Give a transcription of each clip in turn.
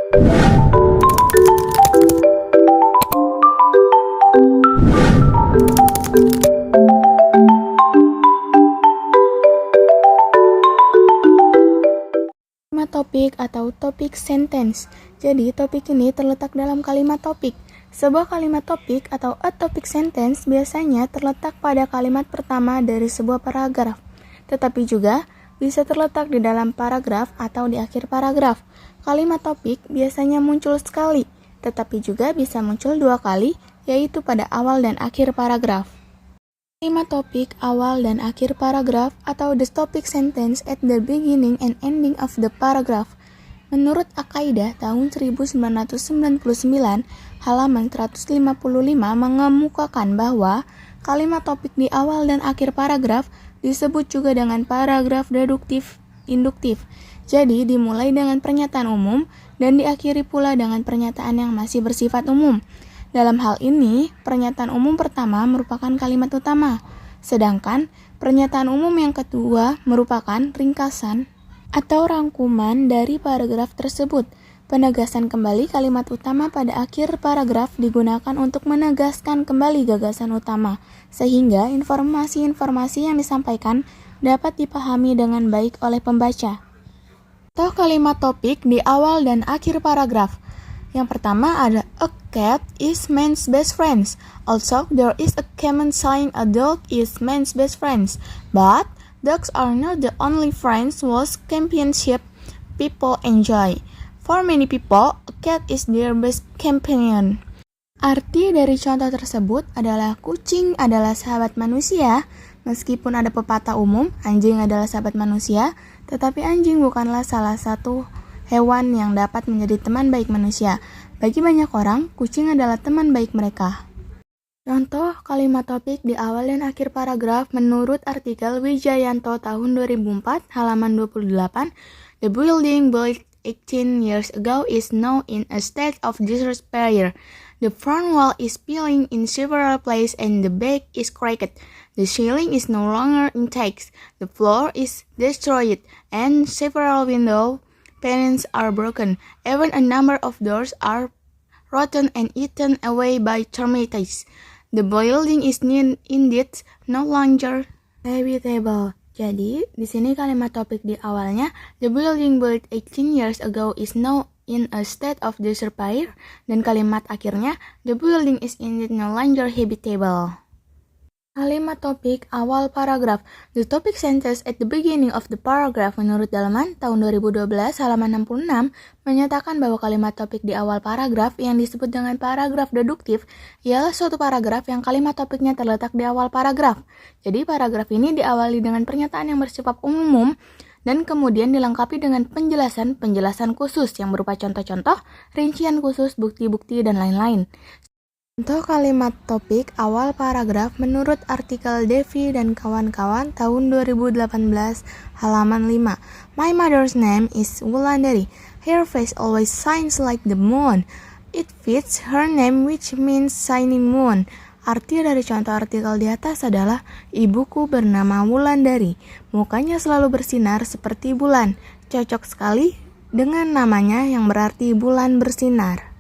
Kalimat topik atau topik sentence. Jadi, topik ini terletak dalam kalimat topik. Sebuah kalimat topik atau a topic sentence biasanya terletak pada kalimat pertama dari sebuah paragraf, tetapi juga bisa terletak di dalam paragraf atau di akhir paragraf. Kalimat topik biasanya muncul sekali, tetapi juga bisa muncul dua kali, yaitu pada awal dan akhir paragraf. Kalimat topik awal dan akhir paragraf atau the topic sentence at the beginning and ending of the paragraph. Menurut Al-Qaeda tahun 1999, halaman 155 mengemukakan bahwa kalimat topik di awal dan akhir paragraf disebut juga dengan paragraf deduktif induktif. Jadi dimulai dengan pernyataan umum dan diakhiri pula dengan pernyataan yang masih bersifat umum. Dalam hal ini, pernyataan umum pertama merupakan kalimat utama, sedangkan pernyataan umum yang kedua merupakan ringkasan atau rangkuman dari paragraf tersebut. Penegasan kembali kalimat utama pada akhir paragraf digunakan untuk menegaskan kembali gagasan utama, sehingga informasi-informasi yang disampaikan dapat dipahami dengan baik oleh pembaca. Contoh kalimat topik di awal dan akhir paragraf. Yang pertama ada a cat is man's best friend. Also, there is a common saying a dog is man's best friend. But dogs are not the only friends whose companionship people enjoy. For many people, a cat is their best companion. Arti dari contoh tersebut adalah kucing adalah sahabat manusia. Meskipun ada pepatah umum, anjing adalah sahabat manusia, tetapi anjing bukanlah salah satu hewan yang dapat menjadi teman baik manusia. Bagi banyak orang, kucing adalah teman baik mereka. Contoh kalimat topik di awal dan akhir paragraf menurut artikel Wijayanto tahun 2004, halaman 28. The building built 18 years ago is now in a state of disrepair. The front wall is peeling in several places and the back is cracked. The ceiling is no longer intact. The floor is destroyed and several windows panes are broken. Even a number of doors are rotten and eaten away by termites. The building is indeed no longer habitable. Jadi, di sini kalimat topik di awalnya, the building built 18 years ago is now in a state of disrepair, dan kalimat akhirnya, the building is indeed no longer habitable. Kalimat topik awal paragraf. The topic sentence at the beginning of the paragraph menurut Dalaman tahun 2012 halaman 66 menyatakan bahwa kalimat topik di awal paragraf yang disebut dengan paragraf deduktif ialah suatu paragraf yang kalimat topiknya terletak di awal paragraf. Jadi paragraf ini diawali dengan pernyataan yang bersifat umum dan kemudian dilengkapi dengan penjelasan khusus yang berupa contoh-contoh, rincian khusus, bukti-bukti, dan lain-lain. Contoh kalimat topik awal paragraf menurut artikel Devi dan kawan-kawan tahun 2018 halaman 5. My mother's name is Wulandari. Her face always shines like the moon. It fits her name which means shining moon. Arti dari contoh artikel di atas adalah ibuku bernama Wulandari. Mukanya selalu bersinar seperti bulan. Cocok sekali dengan namanya yang berarti bulan bersinar.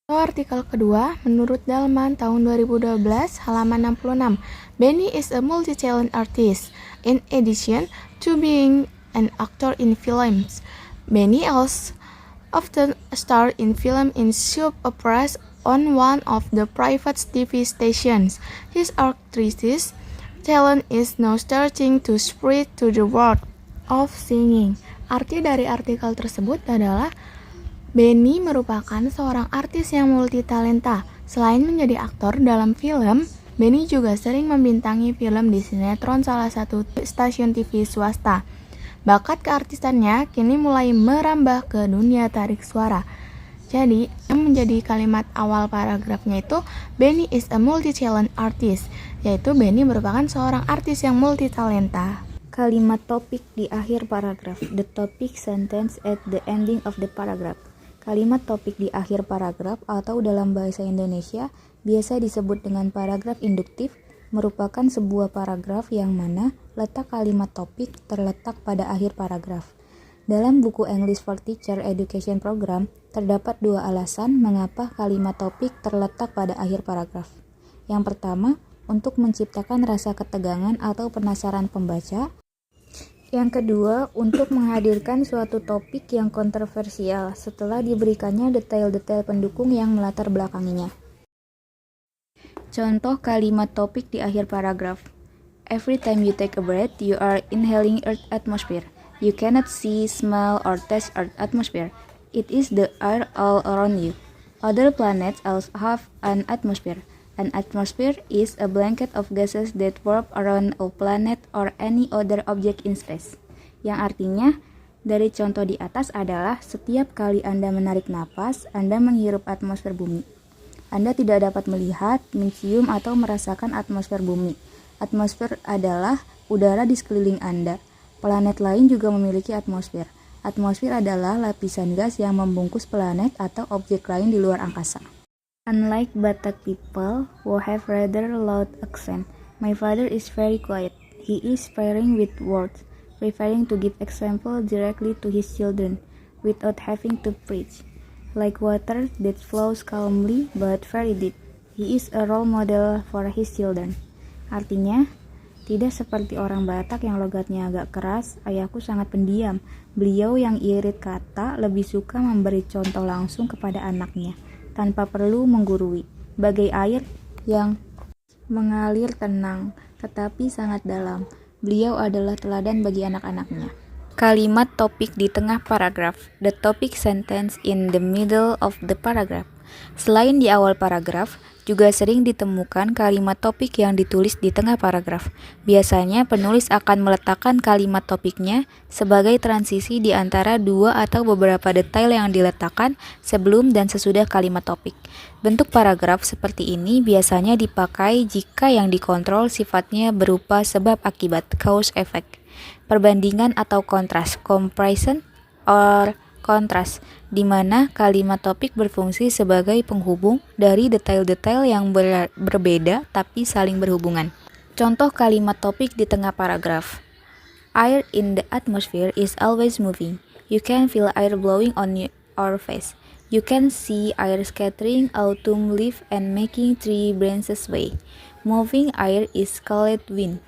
Artikel kedua, menurut Dalman tahun 2012, halaman 66, Benny is a multi-talent artist. In addition to being an actor in films, Benny also often starred in film in soap operas on one of the private TV stations. His artistic talent is now starting to spread to the world of singing. Arti dari artikel tersebut adalah Benny merupakan seorang artis yang multitalenta. Selain menjadi aktor dalam film, Benny juga sering membintangi film di sinetron salah satu stasiun TV swasta. Bakat keartisannya kini mulai merambah ke dunia tarik suara. Jadi, yang menjadi kalimat awal paragrafnya itu Benny is a multi-talent artist, yaitu Benny merupakan seorang artis yang multitalenta. Kalimat topik di akhir paragraf, the topic sentence at the ending of the paragraph. Kalimat topik di akhir paragraf atau dalam bahasa Indonesia biasa disebut dengan paragraf induktif, merupakan sebuah paragraf yang mana letak kalimat topik terletak pada akhir paragraf. Dalam buku English for Teacher Education Program, terdapat 2 alasan mengapa kalimat topik terletak pada akhir paragraf. Yang pertama, untuk menciptakan rasa ketegangan atau penasaran pembaca. Yang kedua, untuk menghadirkan suatu topik yang kontroversial setelah diberikannya detail-detail pendukung yang melatar belakanginya. Contoh kalimat topik di akhir paragraf. Every time you take a breath, you are inhaling Earth atmosphere. You cannot see, smell, or taste Earth atmosphere. It is the air all around you. Other planets also have an atmosphere. An atmosphere is a blanket of gases that warp around a planet or any other object in space. Yang artinya, dari contoh di atas adalah setiap kali Anda menarik napas, Anda menghirup atmosfer bumi. Anda tidak dapat melihat, mencium, atau merasakan atmosfer bumi. Atmosfer adalah udara di sekeliling Anda. Planet lain juga memiliki atmosfer. Atmosfer adalah lapisan gas yang membungkus planet atau objek lain di luar angkasa. Unlike Batak people who have rather loud accent, my father is very quiet. He is sparing with words, preferring to give example directly to his children, without having to preach. Like water that flows calmly but very deep, he is a role model for his children. Artinya, tidak seperti orang Batak yang logatnya agak keras, ayahku sangat pendiam. Beliau yang irit kata lebih suka memberi contoh langsung kepada anaknya, tanpa perlu menggurui, bagai air yang mengalir tenang, tetapi sangat dalam. Beliau adalah teladan bagi anak-anaknya. Kalimat topik di tengah paragraf, the topic sentence in the middle of the paragraph. Selain di awal paragraf, juga sering ditemukan kalimat topik yang ditulis di tengah paragraf. Biasanya penulis akan meletakkan kalimat topiknya sebagai transisi di antara 2 atau beberapa detail yang diletakkan sebelum dan sesudah kalimat topik. Bentuk paragraf seperti ini biasanya dipakai jika yang dikontrol sifatnya berupa sebab akibat, cause effect. Perbandingan atau kontras, comparison or kontras, di mana kalimat topik berfungsi sebagai penghubung dari detail-detail yang berbeda tapi saling berhubungan. Contoh kalimat topik di tengah paragraf. Air in the atmosphere is always moving. You can feel air blowing on your face. You can see air scattering autumn leaf and making tree branches sway. Moving air is called wind.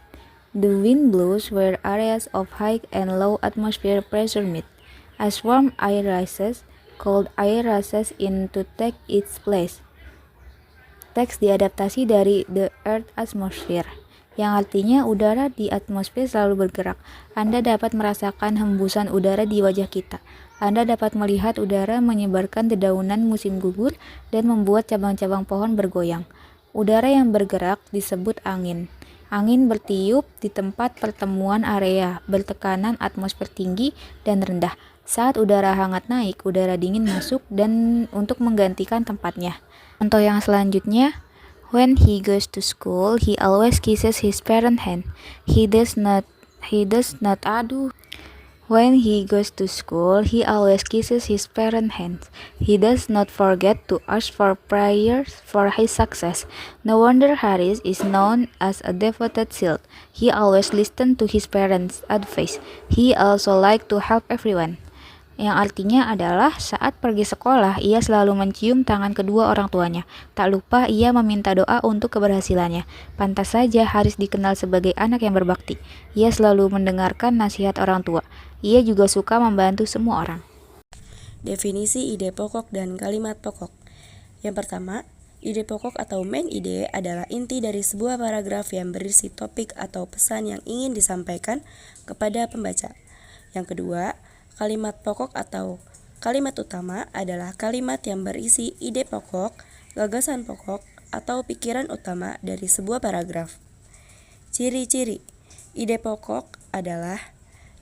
The wind blows where areas of high and low atmosphere pressure meet. As warm air rises, cold air rises in to take its place. Teks diadaptasi dari the earth atmosphere, yang artinya udara di atmosfer selalu bergerak. Anda dapat merasakan hembusan udara di wajah kita. Anda dapat melihat udara menyebarkan dedaunan musim gugur dan membuat cabang-cabang pohon bergoyang. Udara yang bergerak disebut angin. Angin bertiup di tempat pertemuan area bertekanan atmosfer tinggi dan rendah. Saat udara hangat naik, udara dingin masuk dan untuk menggantikan tempatnya. Contoh yang selanjutnya, when he goes to school, he always kisses his parent hand. When he goes to school, he always kisses his parent hands. He does not forget to ask for prayers for his success. No wonder Haris is known as a devoted child. He always listened to his parents' advice. He also liked to help everyone. Yang artinya adalah saat pergi sekolah, ia selalu mencium tangan kedua orang tuanya. Tak lupa ia meminta doa untuk keberhasilannya. Pantas saja Haris dikenal sebagai anak yang berbakti. Ia selalu mendengarkan nasihat orang tua. Ia juga suka membantu semua orang. Definisi ide pokok dan kalimat pokok. Yang pertama, ide pokok atau main ide adalah inti dari sebuah paragraf yang berisi topik atau pesan yang ingin disampaikan kepada pembaca. Yang kedua, kalimat pokok atau kalimat utama adalah kalimat yang berisi ide pokok, gagasan pokok, atau pikiran utama dari sebuah paragraf. Ciri-ciri ide pokok adalah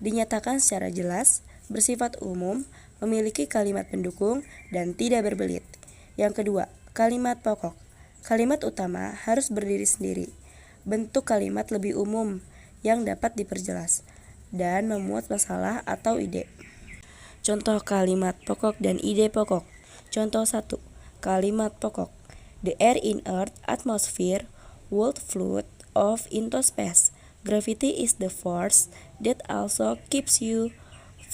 dinyatakan secara jelas, bersifat umum, memiliki kalimat pendukung, dan tidak berbelit. Yang kedua, kalimat pokok. Kalimat utama harus berdiri sendiri. Bentuk kalimat lebih umum yang dapat diperjelas dan memuat masalah atau ide. Contoh kalimat pokok dan ide pokok. Contoh 1. Kalimat pokok. The air in Earth atmosphere would float off into space. Gravity is the force that also keeps you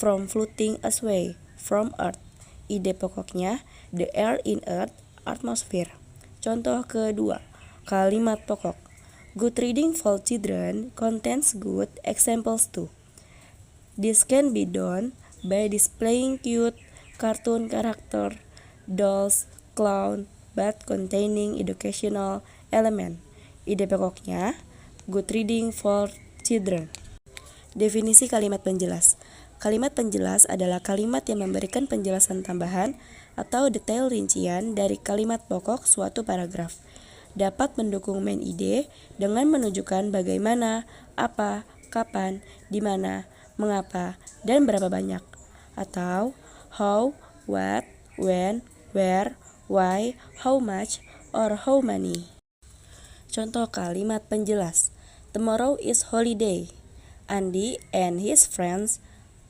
from floating away from Earth. Ide pokoknya, the air in Earth atmosphere. Contoh kedua, kalimat pokok. Good reading for children contains good examples too. This can be done by displaying cute cartoon character, dolls, clown, but containing educational element. Ide pokoknya, good reading for children. Definisi kalimat penjelas. Kalimat penjelas adalah kalimat yang memberikan penjelasan tambahan atau detail rincian dari kalimat pokok suatu paragraf. Dapat mendukung main ide dengan menunjukkan bagaimana, apa, kapan, di mana, mengapa, dan berapa banyak. Atau how, what, when, where, why, how much, or how many. Contoh kalimat penjelas. Tomorrow is holiday. Andy and his friends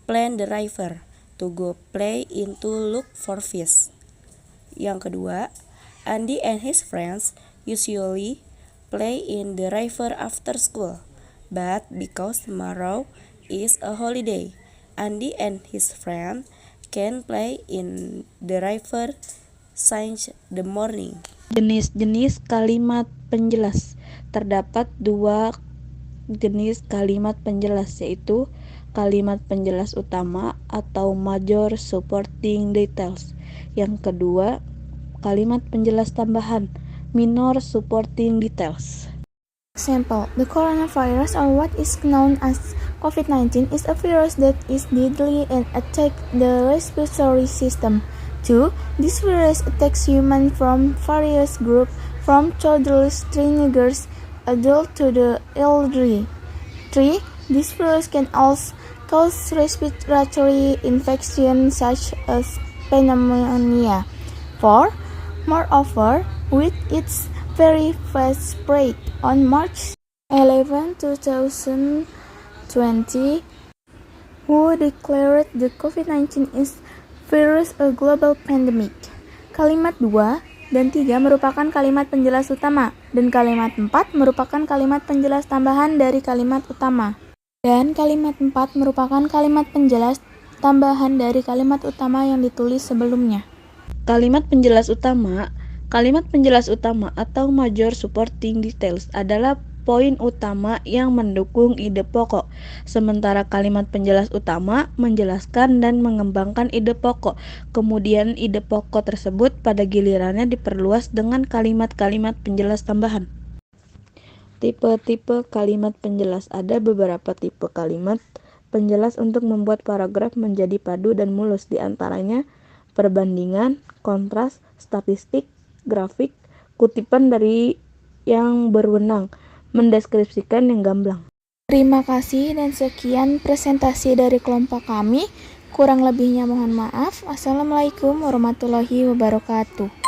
plan the river to go play in to look for fish. Yang kedua, Andy and his friends usually play in the river after school, but because tomorrow is a holiday, Andy and his friend can play in the river since the morning. Jenis-jenis kalimat penjelas. Terdapat dua jenis kalimat penjelas, yaitu kalimat penjelas utama atau major supporting details. Yang kedua, kalimat penjelas tambahan, minor supporting details. Example, the coronavirus, or what is known as COVID-19, is a virus that is deadly and attacks the respiratory system. 2. This virus attacks humans from various groups, from toddlers, teenagers, adults to the elderly. 3. This virus can also cause respiratory infections such as pneumonia. 4. Moreover, with its very fast spread, on March 11, 2020, WHO declared the COVID-19 virus a global pandemic. Kalimat 2 dan 3 merupakan kalimat penjelas utama, dan kalimat 4 merupakan kalimat penjelas tambahan dari kalimat utama. Dan kalimat 4 merupakan kalimat penjelas tambahan dari kalimat utama yang ditulis sebelumnya. Kalimat penjelas utama atau major supporting details adalah poin utama yang mendukung ide pokok. Sementara kalimat penjelas utama menjelaskan dan mengembangkan ide pokok. Kemudian ide pokok tersebut pada gilirannya diperluas dengan kalimat-kalimat penjelas tambahan. Tipe-tipe kalimat penjelas. Ada beberapa tipe kalimat penjelas untuk membuat paragraf menjadi padu dan mulus, di antaranya perbandingan, kontras, statistik, grafik, kutipan dari yang berwenang, mendeskripsikan yang gamblang. Terima kasih dan sekian presentasi dari kelompok kami. Kurang lebihnya mohon maaf. Assalamualaikum warahmatullahi wabarakatuh.